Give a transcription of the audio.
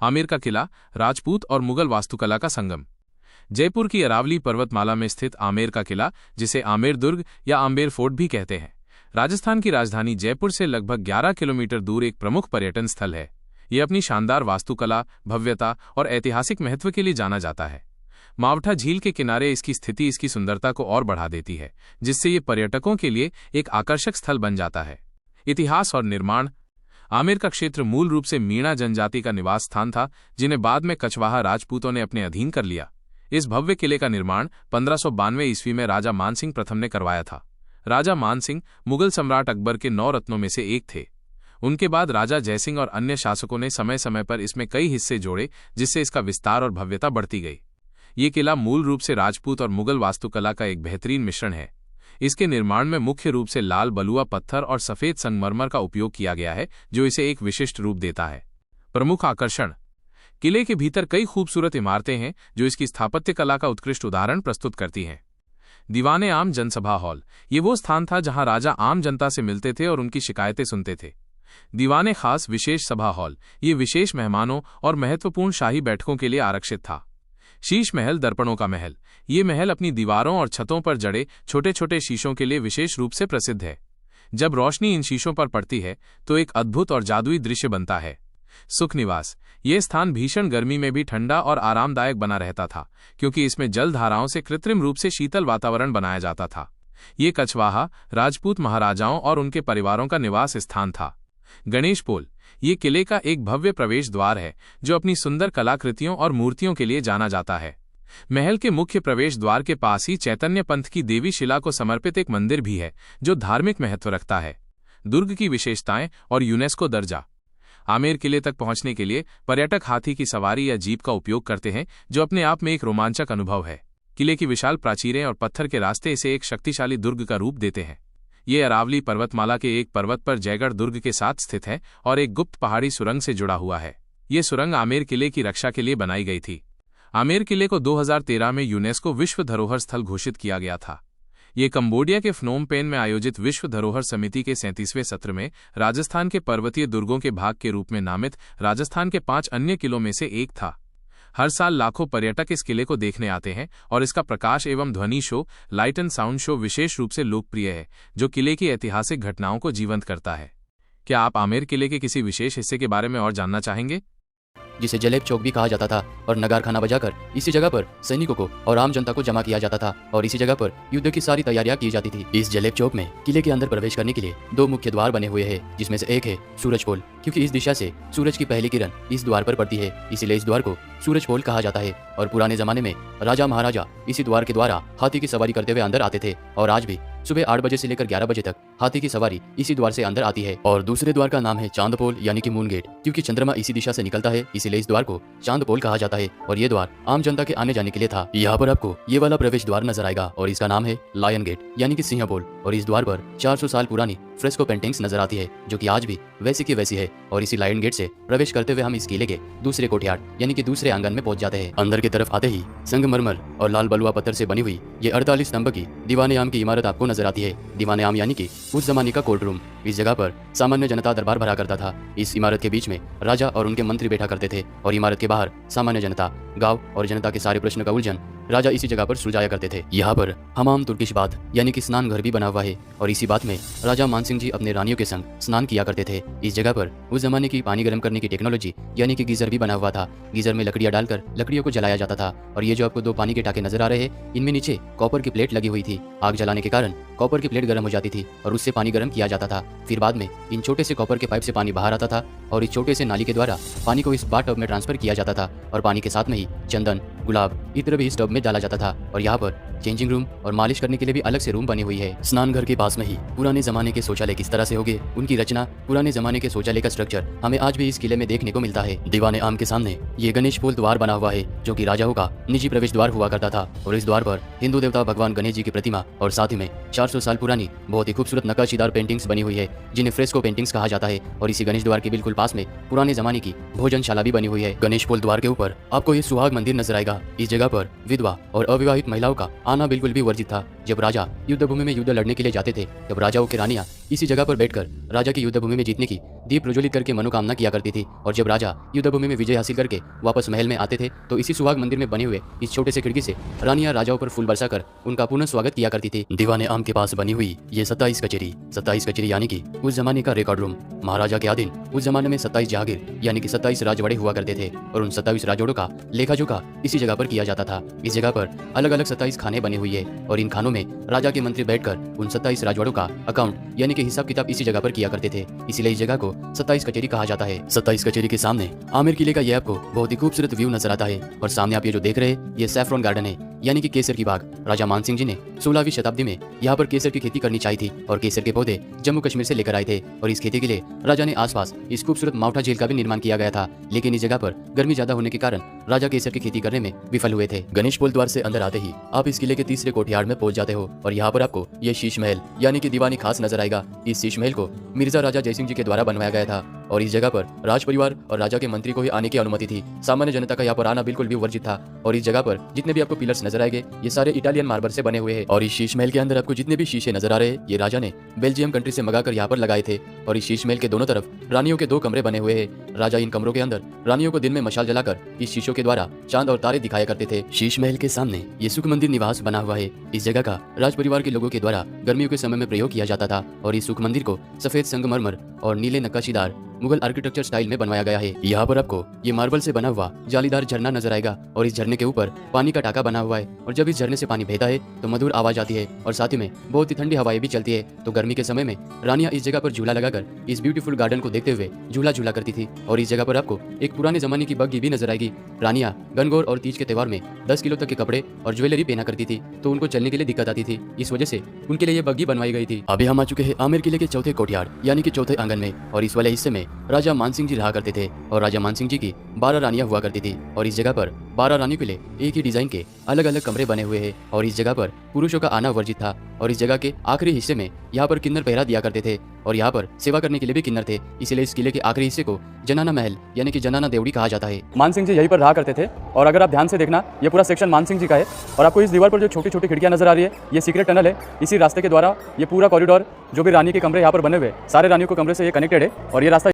आमेर का किला राजपूत और मुगल वास्तुकला का संगम। जयपुर की अरावली पर्वतमाला में स्थित आमेर का किला, जिसे आमेर दुर्ग या आम्बेर फोर्ट भी कहते हैं, राजस्थान की राजधानी जयपुर से लगभग 11 किलोमीटर दूर एक प्रमुख पर्यटन स्थल है। ये अपनी शानदार वास्तुकला, भव्यता और ऐतिहासिक महत्व के लिए जाना जाता है। मावठा झील के किनारे इसकी स्थिति इसकी सुंदरता को और बढ़ा देती है, जिससे ये पर्यटकों के लिए एक आकर्षक स्थल बन जाता है। इतिहास और निर्माण। आमेर का क्षेत्र मूल रूप से मीणा जनजाति का निवास स्थान था, जिन्हें बाद में कछवाहा राजपूतों ने अपने अधीन कर लिया। इस भव्य किले का निर्माण 1592 ईस्वी में राजा मानसिंह प्रथम ने करवाया था। राजा मानसिंह मुगल सम्राट अकबर के 9 रत्नों में से एक थे। उनके बाद राजा जयसिंह और अन्य शासकों ने समय समय पर इसमें कई हिस्से जोड़े, जिससे इसका विस्तार और भव्यता बढ़ती गई। ये किला मूल रूप से राजपूत और मुगल वास्तुकला का एक बेहतरीन मिश्रण है। इसके निर्माण में मुख्य रूप से लाल बलुआ पत्थर और सफेद संगमरमर का उपयोग किया गया है, जो इसे एक विशिष्ट रूप देता है। प्रमुख आकर्षण। किले के भीतर कई खूबसूरत इमारतें हैं, जो इसकी स्थापत्य कला का उत्कृष्ट उदाहरण प्रस्तुत करती हैं। दीवाने आम जनसभा हॉल। ये वो स्थान था जहां राजा आम जनता से मिलते थे और उनकी शिकायतें सुनते थे। दीवाने खास विशेष सभा हॉल। ये विशेष मेहमानों और महत्वपूर्ण शाही बैठकों के लिए आरक्षित था। शीश महल, दर्पणों का महल। ये महल अपनी दीवारों और छतों पर जड़े छोटे छोटे शीशों के लिए विशेष रूप से प्रसिद्ध है। जब रोशनी इन शीशों पर पड़ती है तो एक अद्भुत और जादुई दृश्य बनता है। सुख निवास। ये स्थान भीषण गर्मी में भी ठंडा और आरामदायक बना रहता था, क्योंकि इसमें जल धाराओं से कृत्रिम रूप से शीतल वातावरण बनाया जाता था। ये कछवाहा राजपूत महाराजाओं और उनके परिवारों का निवास स्थान था। गणेश पोल। ये किले का एक भव्य प्रवेश द्वार है, जो अपनी सुंदर कलाकृतियों और मूर्तियों के लिए जाना जाता है। महल के मुख्य प्रवेश द्वार के पास ही चैतन्य पंथ की देवी शिला को समर्पित एक मंदिर भी है, जो धार्मिक महत्व रखता है। दुर्ग की विशेषताएं और यूनेस्को दर्जा। आमेर किले तक पहुंचने के लिए पर्यटक हाथी की सवारी या जीप का उपयोग करते हैं, जो अपने आप में एक रोमांचक अनुभव है। किले की विशाल प्राचीरें और पत्थर के रास्ते इसे एक शक्तिशाली दुर्ग का रूप देते हैं। ये अरावली पर्वतमाला के एक पर्वत पर जयगढ़ दुर्ग के साथ स्थित है और एक गुप्त पहाड़ी सुरंग से जुड़ा हुआ है। ये सुरंग आमेर किले की रक्षा के लिए बनाई गई थी। आमेर किले को 2013 में यूनेस्को विश्व धरोहर स्थल घोषित किया गया था। ये कंबोडिया के फ्नोम पेन में आयोजित विश्व धरोहर समिति के 37वें सत्र में राजस्थान के पर्वतीय दुर्गों के भाग के रूप में नामित राजस्थान के 5 अन्य किलों में से एक था। हर साल लाखों पर्यटक इस किले को देखने आते हैं और इसका प्रकाश एवं ध्वनि show, light and sound show विशेष रूप से लोकप्रिय है, जो किले की ऐतिहासिक घटनाओं को जीवंत करता है। क्या आप आमेर किले के किसी विशेष हिस्से के बारे में और जानना चाहेंगे? जिसे जलेब चौक भी कहा जाता था, और नगार खाना बजाकर इसी जगह पर सैनिकों को और आम जनता को जमा किया जाता था और इसी जगह पर युद्ध की सारी तैयारियां की जाती थी। इस जलेब चौक में किले के अंदर प्रवेश करने के लिए 2 मुख्य द्वार बने हुए हैं, जिसमें से एक है सूरज पोल, क्योंकि इस दिशा से सूरज की पहली किरण इस द्वार पर पड़ती है, इसीलिए इस द्वार को सूरज पोल कहा जाता है। और पुराने जमाने में राजा महाराजा इसी द्वार के द्वारा हाथी की सवारी करते हुए अंदर आते थे, और आज भी सुबह 8 बजे से लेकर 11 बजे तक हाथी की सवारी इसी द्वार से अंदर आती है। और दूसरे द्वार का नाम है चांद पोल, यानी कि मून गेट, क्योंकि चंद्रमा इसी दिशा से निकलता है, इसीलिए इस द्वार को चांद पोल कहा जाता है। और ये द्वार आम जनता के आने जाने के लिए था। यहाँ पर आपको ये वाला प्रवेश द्वार नजर आएगा और इसका नाम है लायन गेट, यानी कि सिंह पोल। और इस द्वार पर 400 साल पुरानी फ्रेस्को पेंटिंग्स नजर आती है, जो कि आज भी वैसी की वैसी है। और इसी लायन गेट से प्रवेश करते हुए हम इस किले के दूसरे कोठयार्ड, यानी कि दूसरे आंगन में पहुंच जाते हैं। अंदर की तरफ आते ही संगमरमर और लाल बलुआ पत्थर से बनी हुई ये 48 स्तंभ की दीवाने आम की इमारत आपको नजर आती है। दीवाने आम यानी कि उस जमाने का कोर्ट रूम। इस जगह पर सामान्य जनता दरबार भरा करता था। इस इमारत के बीच में राजा और उनके मंत्री बैठा करते थे, और इमारत के बाहर सामान्य जनता, गांव और जनता के सारे प्रश्न का उलझन राजा इसी जगह पर सुलझाया करते थे। यहाँ पर हमाम तुर्किश बाथ, यानी कि स्नान घर भी बना हुआ है, और इसी बात में राजा मानसिंह जी अपने रानियों के संग स्नान किया करते थे। इस जगह पर उस जमाने की पानी गर्म करने की टेक्नोलॉजी, यानी कि गीजर भी बना हुआ था। गीजर में लकड़ियां डालकर लकड़ियों को जलाया जाता था। और ये जो आपको 2 पानी के टाके नजर आ रहे हैं, इनमें नीचे कॉपर की प्लेट लगी हुई थी। आग जलाने के कारण कॉपर की प्लेट गर्म हो जाती थी और उससे पानी गर्म किया जाता था। फिर बाद में इन छोटे से कॉपर के पाइप से पानी बाहर आता था, और इस छोटे से नाली के द्वारा पानी को इस बाथ टब में ट्रांसफर किया जाता था, और पानी के साथ में ही चंदन, गुलाब, इत्र भी इस टब में डाला जाता था। और यहाँ पर चेंजिंग रूम और मालिश करने के लिए भी अलग से रूम बनी हुई है। स्नान घर के पास में ही पुराने जमाने के शौचालय किस तरह से होंगे, उनकी रचना, पुराने जमाने के शौचालय का स्ट्रक्चर हमें आज भी इस किले में देखने को मिलता है। दीवाने आम के सामने ये गणेश पोल द्वार बना हुआ है, जो कि राजाओं का निजी प्रवेश द्वार हुआ करता था। और इस द्वार पर हिंदू देवता भगवान गणेश जी की प्रतिमा और साथ ही में 400 साल पुरानी बहुत ही खूबसूरत नक्काशीदार पेंटिंग्स बनी हुई है, जिन्हें फ्रेस्को पेंटिंग्स कहा जाता है। और इसी गणेश द्वार के बिल्कुल पास में पुराने जमाने की भोजनशाला भी बनी हुई है। गणेश पोल द्वार के ऊपर आपको ये सुहाग मंदिर नजर आएगा। इस जगह पर विधवा और अविवाहित महिलाओं का आना बिल्कुल भी वर्जित था। जब राजा युद्ध भूमि में युद्ध लड़ने के लिए जाते थे तब राजाओं की रानियां इसी जगह पर बैठकर राजा की युद्ध भूमि में जीतने की दीप प्रज्वलित करके मनोकामना किया करती थी। और जब राजा युद्ध भूमि में विजय हासिल करके वापस महल में आते थे तो इसी सुहाग मंदिर में बने हुए इस छोटे से खिड़की से रानियां राजाओं पर फूल बरसाकर उनका पुनः स्वागत किया करती थी। दीवाने आम के पास बनी हुई ये 27 कचेरी यानी कि उस जमाने का रिकॉर्ड रूम। महाराजा के अधीन उस जमाने में 27 जहागीर यानी कि 27 राजवाड़े हुआ करते थे और उन 27 राजवाड़ों का लेखा जोखा इसी जगह पर किया जाता था। इस जगह पर अलग अलग 27 खाने बने हुई है और इन खानों में राजा के मंत्री बैठकर उन 27 राजवाड़ों का अकाउंट यानी कि हिसाब किताब इसी जगह पर किया करते थे। इसीलिए इस जगह को 27 कचेरी कहा जाता है। 27 कचेरी के सामने आमेर किले का ये आपको बहुत ही खूबसूरत व्यू नजर आता है और सामने आप ये जो देख रहे हैं ये सैफरॉन गार्डन है यानी कि केसर की बाग। राजा मानसिंह जी ने 16वीं शताब्दी में यहाँ पर केसर की खेती करनी चाहिए थी और केसर के पौधे जम्मू कश्मीर से लेकर आए थे और इस खेती के लिए राजा ने आसपास इस खूबसूरत माउठा झील का भी निर्माण किया गया था। लेकिन इस जगह पर गर्मी ज्यादा होने के कारण राजा केसर की खेती करने में विफल हुए थे। गणेश पुल द्वार से अंदर आते ही आप इस किले के तीसरे कोठियार में पहुंच जाते हो और यहाँ पर आपको ये शीश महल यानी कि दीवानी खास नजर आएगा। इस शीश महल को मिर्जा राजा जयसिंह जी के द्वारा बनवाया गया था और इस जगह पर राज परिवार और राजा के मंत्री को ही आने की अनुमति थी। सामान्य जनता का यहाँ पर आना बिल्कुल भी वर्जित था और इस जगह पर जितने भी आपको पिलर्स नजर आएंगे ये सारे इटालियन मार्बल से बने हुए हैं। और इस शीश महल के अंदर आपको जितने भी शीशे नजर आ रहे हैं ये राजा ने बेल्जियम कंट्री से मंगाकर यहाँ पर लगाए थे। और इस शीश महल के दोनों तरफ रानियों के 2 कमरे बने हुए हैं। राजा इन कमरों के अंदर रानियों को दिन में मशाल जलाकर इस शीशों के द्वारा चांद और तारे दिखाया करते थे। शीश महल के सामने ये सुख मंदिर निवास बना हुआ है। इस जगह का राज परिवार के लोगों के द्वारा गर्मियों के समय में प्रयोग किया जाता था और इस सुख मंदिर को सफेद संगमरमर और नीले नक्काशीदार मुगल आर्किटेक्चर स्टाइल में बनवाया गया है। यहाँ पर आपको ये मार्बल से बना हुआ जालीदार झरना नजर आएगा और इस झरने के ऊपर पानी का टाका बना हुआ है और जब इस झरने से पानी बहता है तो मधुर आवाज आती है और साथ ही में बहुत ही ठंडी हवाएं भी चलती है। तो गर्मी के समय में रानियां इस जगह पर झूला लगाकर इस ब्यूटीफुल गार्डन को देखते हुए झूला झूला करती थी। और इस जगह पर आपको एक पुराने जमाने की बग्घी भी नजर आएगी। रानियां गणगौर और तीज के त्योहार में 10 किलो तक के कपड़े और ज्वेलरी पहना करती थी तो उनको चलने के लिए दिक्कत आती थी, इस वजह से उनके लिए ये बग्घी बनवाई गई थी। अभी हम आ चुके हैं आमेर किले के चौथे कोठियार यानी कि चौथे आंगन में और इस वाले हिस्से में राजा मानसिंह जी रहा करते थे और राजा मानसिंह जी की 12 रानियां हुआ करती थी और इस जगह पर 12 रानियों के लिए एक ही डिजाइन के अलग अलग कमरे बने हुए हैं और इस जगह पर पुरुषों का आना वर्जित था। और इस जगह के आखिरी हिस्से में यहाँ पर किन्नर पहरा दिया करते थे और यहाँ पर सेवा करने के लिए भी किन्नर थे, इसलिए इस किले के आखिरी हिस्से को जनाना महल यानी कि जनाना देवड़ी कहा जाता है। मानसिंह जी यहीं पर रहा करते थे और अगर आप ध्यान से देखना ये पूरा सेक्शन मानसिंह जी का है और आपको इस दीवार पर जो छोटी छोटी खिड़कियां नजर आ रही है ये सीक्रेट टनल है। इसी रास्ते के द्वारा ये पूरा कॉरिडोर जो भी रानी के कमरे यहाँ पर बने हुए सारे रानियों के कमरे से ये कनेक्टेड है और ये रास्ता